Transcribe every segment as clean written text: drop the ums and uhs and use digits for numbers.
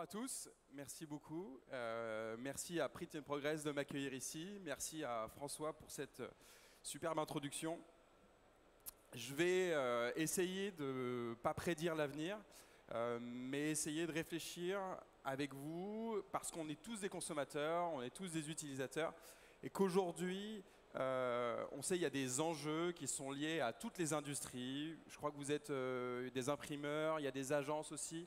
à tous, merci beaucoup. Merci à Print and Progress de m'accueillir ici. Merci à François pour cette superbe introduction. Je vais essayer de ne pas prédire l'avenir, mais essayer de réfléchir avec vous, parce qu'on est tous des consommateurs, on est tous des utilisateurs, et qu'aujourd'hui, on sait qu'il y a des enjeux qui sont liés à toutes les industries. Je crois que vous êtes des imprimeurs, il y a des agences aussi.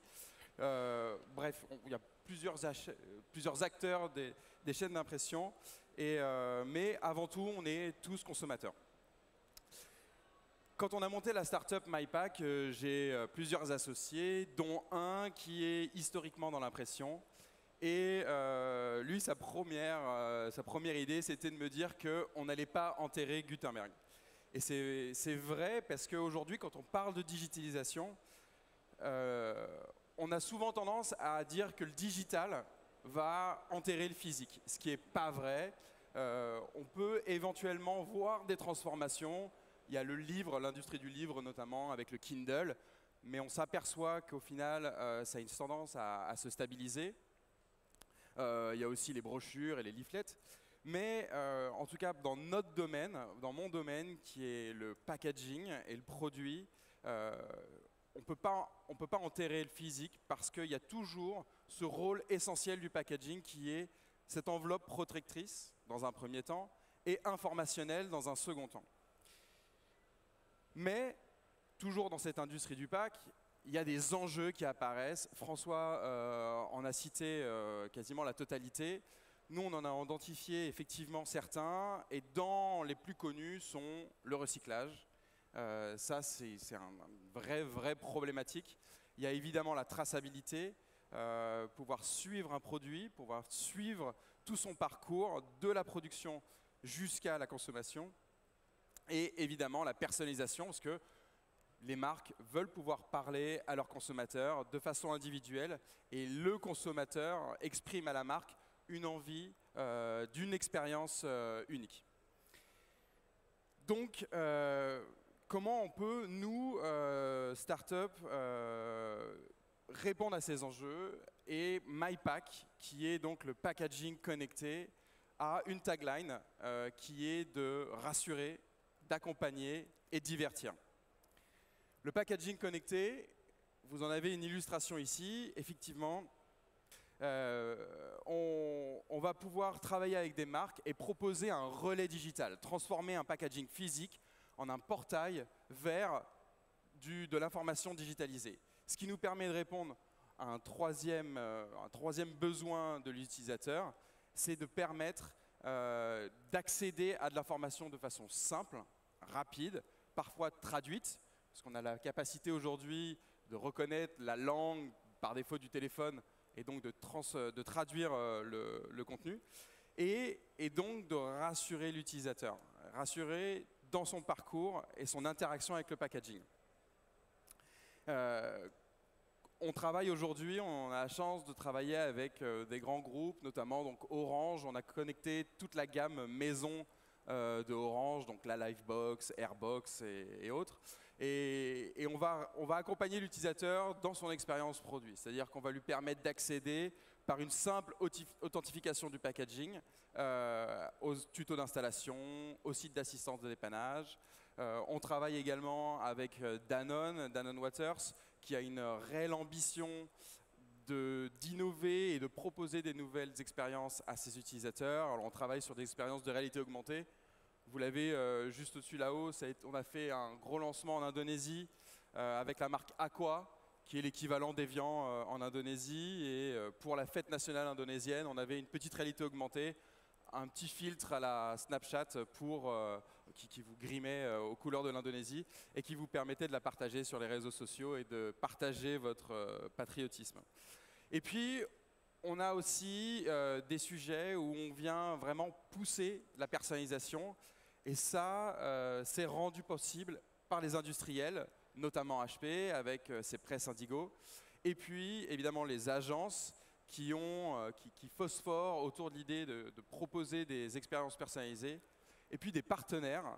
Bref, il y a plusieurs acteurs des chaînes d'impression, mais avant tout, on est tous consommateurs. Quand on a monté la startup MyPack, j'ai plusieurs associés, dont un qui est historiquement dans l'impression. Et lui, sa première idée, c'était de me dire qu'on n'allait pas enterrer Gutenberg. Et c'est vrai parce qu'aujourd'hui, quand on parle de digitalisation, on a souvent tendance à dire que le digital va enterrer le physique, ce qui n'est pas vrai. On peut éventuellement voir des transformations. Il y a le livre, l'industrie du livre notamment, avec le Kindle, mais on s'aperçoit qu'au final, ça a une tendance à se stabiliser. Il y a aussi les brochures et les leaflets. Mais en tout cas, dans notre domaine, dans mon domaine, qui est le packaging et le produit, on ne peut pas enterrer le physique parce qu'il y a toujours ce rôle essentiel du packaging qui est cette enveloppe protectrice dans un premier temps et informationnelle dans un second temps. Mais toujours dans cette industrie du pack, il y a des enjeux qui apparaissent. François en a cité quasiment la totalité. Nous, on en a identifié effectivement certains, et dans les plus connus sont le recyclage. Ça, c'est une vraie problématique. Il y a évidemment la traçabilité, pouvoir suivre un produit, pouvoir suivre tout son parcours, de la production jusqu'à la consommation. Et évidemment la personnalisation, parce que les marques veulent pouvoir parler à leurs consommateurs de façon individuelle, et le consommateur exprime à la marque une envie d'une expérience unique. Donc, comment on peut, nous, start-up, répondre à ces enjeux? Et MyPack, qui est donc le packaging connecté, a une tagline qui est de rassurer, d'accompagner et de divertir. Le packaging connecté, vous en avez une illustration ici. Effectivement, on va pouvoir travailler avec des marques et proposer un relais digital, transformer un packaging physique en un portail vers de l'information digitalisée. Ce qui nous permet de répondre à un troisième besoin de l'utilisateur, c'est de permettre d'accéder à de l'information de façon simple, rapide, parfois traduite, parce qu'on a la capacité aujourd'hui de reconnaître la langue par défaut du téléphone et donc de traduire le contenu, et donc de rassurer l'utilisateur, rassurer dans son parcours et son interaction avec le packaging. On travaille aujourd'hui, on a la chance de travailler avec des grands groupes, notamment donc Orange. On a connecté toute la gamme maison de Orange, donc la Livebox, Airbox et autres. Et on va accompagner l'utilisateur dans son expérience produit. C'est-à-dire qu'on va lui permettre d'accéder par une simple authentification du packaging aux tutos d'installation, aux sites d'assistance de dépannage. On travaille également avec Danone Waters, qui a une réelle ambition d'innover et de proposer des nouvelles expériences à ses utilisateurs. Alors, on travaille sur des expériences de réalité augmentée. Vous l'avez juste au-dessus là-haut, on a fait un gros lancement en Indonésie avec la marque Aqua, qui est l'équivalent d'Evian en Indonésie. Et pour la fête nationale indonésienne, on avait une petite réalité augmentée, un petit filtre à la Snapchat qui vous grimait aux couleurs de l'Indonésie et qui vous permettait de la partager sur les réseaux sociaux et de partager votre patriotisme. Et puis, on a aussi des sujets où on vient vraiment pousser la personnalisation, et ça, c'est rendu possible par les industriels, notamment HP avec ses presses Indigo, et puis évidemment les agences qui phosphorent autour de l'idée de proposer des expériences personnalisées, et puis des partenaires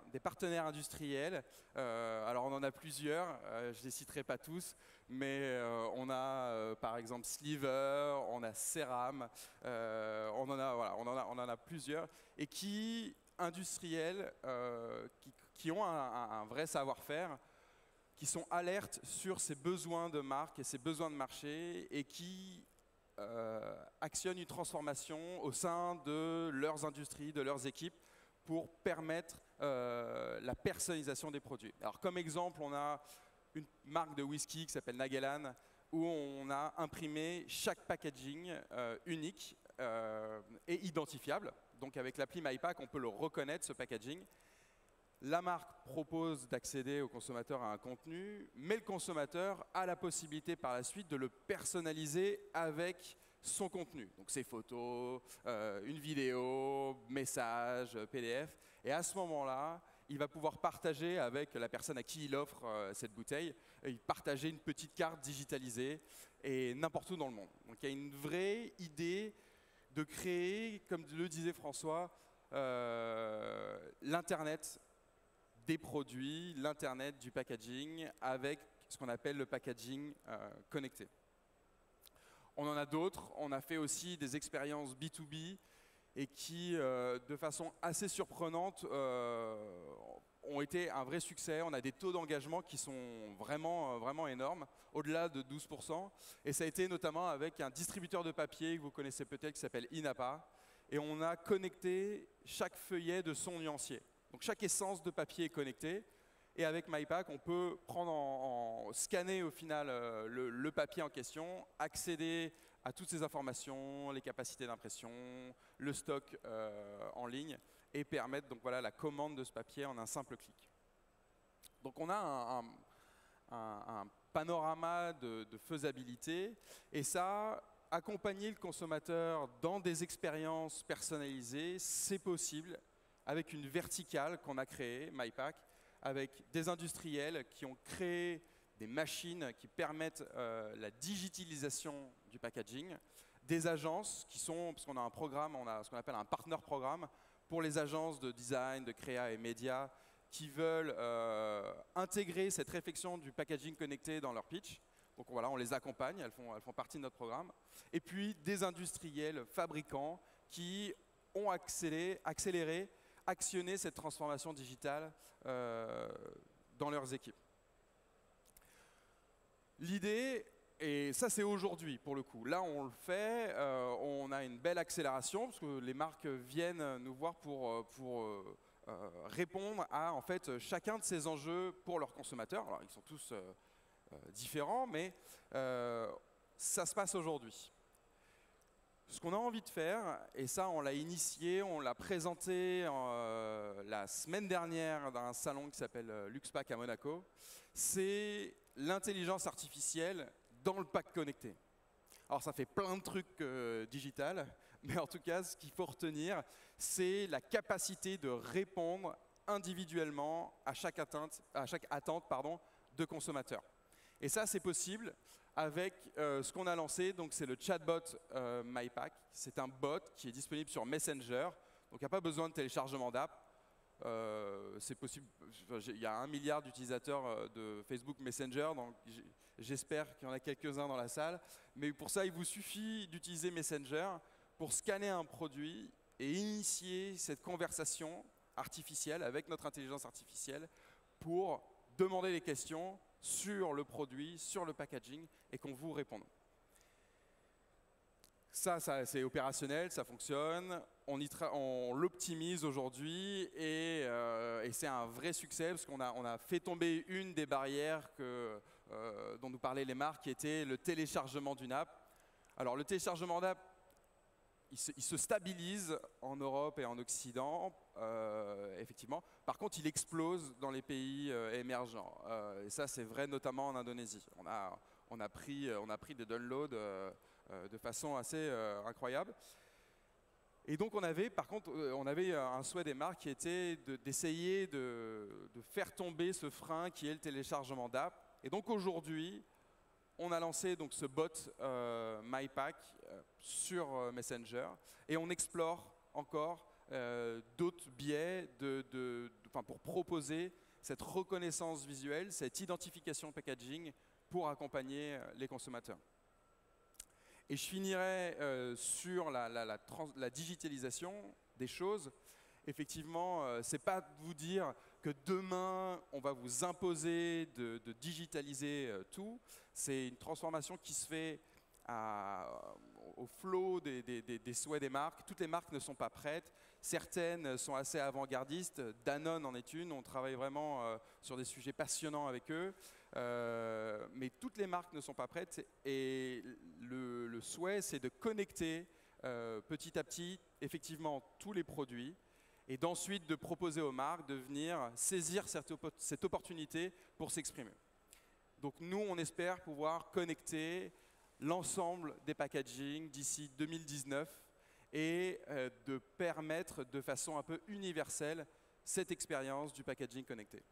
industriels. Alors on en a plusieurs, je ne les citerai pas tous, mais on a par exemple Sliver, on a Ceram, on en a plusieurs, et qui industriels qui ont un vrai savoir-faire, qui sont alertes sur ces besoins de marque et ces besoins de marché et qui actionnent une transformation au sein de leurs industries, de leurs équipes pour permettre la personnalisation des produits. Alors comme exemple, on a une marque de whisky qui s'appelle Nagelan où on a imprimé chaque packaging unique et identifiable. Donc avec l'appli MyPack, on peut le reconnaître, ce packaging. La marque propose d'accéder au consommateur à un contenu, mais le consommateur a la possibilité par la suite de le personnaliser avec son contenu. Donc ses photos, une vidéo, message, PDF. Et à ce moment-là, il va pouvoir partager avec la personne à qui il offre cette bouteille, partager une petite carte digitalisée et n'importe où dans le monde. Donc il y a une vraie idée de créer, comme le disait François, l'Internet des produits, l'Internet du packaging avec ce qu'on appelle le packaging connecté. On en a d'autres, on a fait aussi des expériences B2B et qui, de façon assez surprenante, ont été un vrai succès. On a des taux d'engagement qui sont vraiment énormes, au-delà de 12%. Et ça a été notamment avec un distributeur de papier que vous connaissez peut-être qui s'appelle Inapa. Et on a connecté chaque feuillet de son nuancier. Donc chaque essence de papier est connectée. Et avec MyPack, on peut scanner au final le papier en question, accéder à toutes ces informations, les capacités d'impression, le stock en ligne et permettre donc, voilà, la commande de ce papier en un simple clic. Donc on a un panorama de faisabilité et ça, accompagner le consommateur dans des expériences personnalisées, c'est possible avec une verticale qu'on a créée, MyPack, avec des industriels qui ont créé des machines qui permettent la digitalisation du packaging, des agences qui sont, parce qu'on a un programme, on a ce qu'on appelle un partner programme pour les agences de design, de créa et médias qui veulent intégrer cette réflexion du packaging connecté dans leur pitch. Donc voilà, on les accompagne, elles font partie de notre programme. Et puis des industriels fabricants qui ont accéléré, actionné cette transformation digitale dans leurs équipes. L'idée, et ça c'est aujourd'hui pour le coup, là on le fait, on a une belle accélération parce que les marques viennent nous voir pour répondre à en fait, chacun de ces enjeux pour leurs consommateurs. Alors ils sont tous différents, mais ça se passe aujourd'hui. Ce qu'on a envie de faire, et ça on l'a initié, on l'a présenté la semaine dernière dans un salon qui s'appelle LuxPack à Monaco, c'est l'intelligence artificielle dans le pack connecté. Alors ça fait plein de trucs digital, mais en tout cas ce qu'il faut retenir, c'est la capacité de répondre individuellement à chaque attente de consommateur. Et ça c'est possible avec ce qu'on a lancé, donc c'est le chatbot MyPack. C'est un bot qui est disponible sur Messenger, donc il n'y a pas besoin de téléchargement d'app. C'est possible, il y a 1 milliard d'utilisateurs de Facebook Messenger, donc j'espère qu'il y en a quelques-uns dans la salle. Mais pour ça, il vous suffit d'utiliser Messenger pour scanner un produit et initier cette conversation artificielle avec notre intelligence artificielle pour demander des questions sur le produit, sur le packaging et qu'on vous réponde. Ça c'est opérationnel, ça fonctionne, on l'optimise aujourd'hui et c'est un vrai succès parce qu'on a fait tomber une des barrières dont nous parlaient les marques qui était le téléchargement d'une app. Alors le téléchargement d'app, il se stabilise en Europe et en Occident, effectivement. Par contre, il explose dans les pays émergents. Et ça, c'est vrai notamment en Indonésie. On a pris des downloads de façon assez incroyable. Et donc, par contre, on avait un souhait des marques qui était d'essayer de faire tomber ce frein qui est le téléchargement d'app. Et donc, aujourd'hui, on a lancé donc, ce bot MyPack sur Messenger et on explore encore d'autres biais pour proposer cette reconnaissance visuelle, cette identification packaging pour accompagner les consommateurs. Et je finirai sur la digitalisation des choses. Effectivement, ce n'est pas de vous dire que demain, on va vous imposer de digitaliser tout. C'est une transformation qui se fait au flot des souhaits des marques. Toutes les marques ne sont pas prêtes. Certaines sont assez avant-gardistes. Danone en est une. On travaille vraiment sur des sujets passionnants avec eux. Mais toutes les marques ne sont pas prêtes. Et le souhait, c'est de connecter petit à petit, effectivement, tous les produits et d'ensuite de proposer aux marques de venir saisir cette opportunité pour s'exprimer. Donc nous, on espère pouvoir connecter l'ensemble des packaging d'ici 2019 et de permettre de façon un peu universelle cette expérience du packaging connecté.